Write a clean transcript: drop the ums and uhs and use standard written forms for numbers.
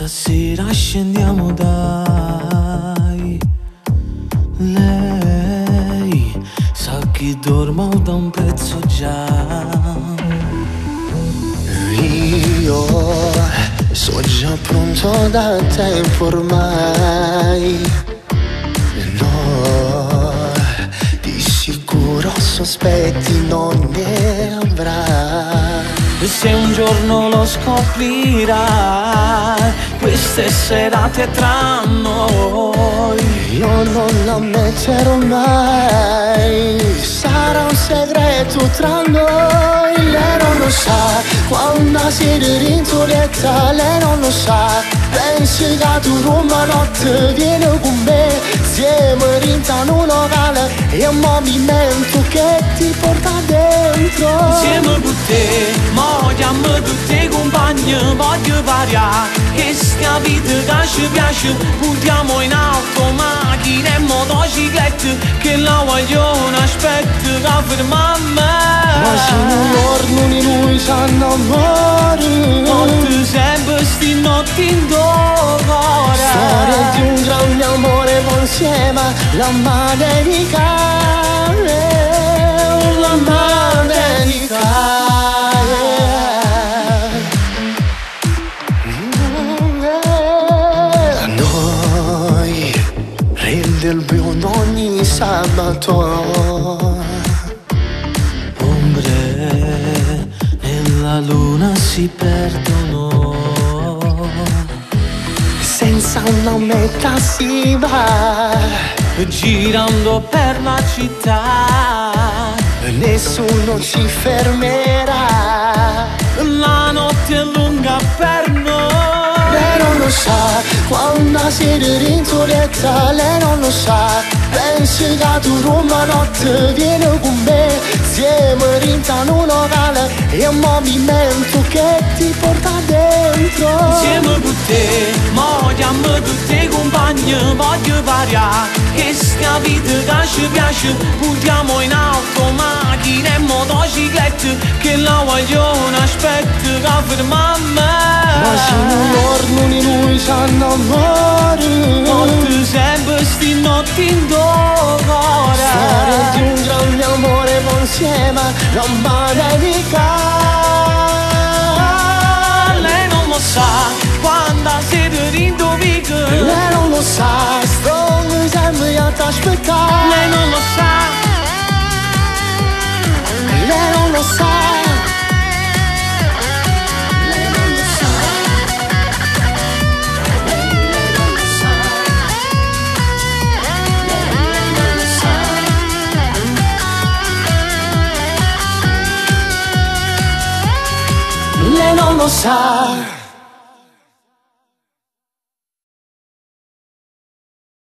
Stasera scendiamo dai. Lei sa che dormo da un pezzo già. Io sono già pronto da tempo ormai. No, di sicuro sospetti non ne avrà. E se un giorno lo scoprirà, queste serate tra noi, io non l'ammetterò mai. Sarà un segreto tra noi. Lei non lo sa, quando siete rintoretta. Lei non lo sa, pensi che tu Roma notte vieni con me. Siamo rinta in un locale e un movimento che ti porta dentro. insieme con te, vogliamo tutte le compagne, voglio variare. E sta vita che ci piace, puntiamo in alto, macchine e motociclette, che la vogliono aspetta che fermammo. Ma se un giorno di lui si innamora, notte sempre sti notti in cuore. storia di un grande amore insieme, la dedicare, la dedicare. A noi rende il biondo ogni sabato. Ombre nella luna si perdono, Senza una meta si va, girando per la città. nessuno ci fermerà. La notte è lunga per noi. Lei non lo sa, quando siete rintoretta. Lei non lo sa, pensi che tu Roma notte vieni con me. Siamo rinta in un locale e un movimento che ti porta dentro. Insieme con te, vogliamo tutte le compagne, voglio variare. E sta vita che ci piace, puntiamo in alto, macchine e motociclette, che la vogliono aspetta che fermammo. Ma se un giorno di lui si innamora, notte sempre sti notti in cuore. storia di un grande amore insieme, non dedicare. Lei non lo sa, quando siete rindoviche. Lei non lo sa, sto sempre a t'aspettare. Lei non lo sa, lei non lo sa. Lei non lo sa. Lei non lo sa. Lei non lo sa.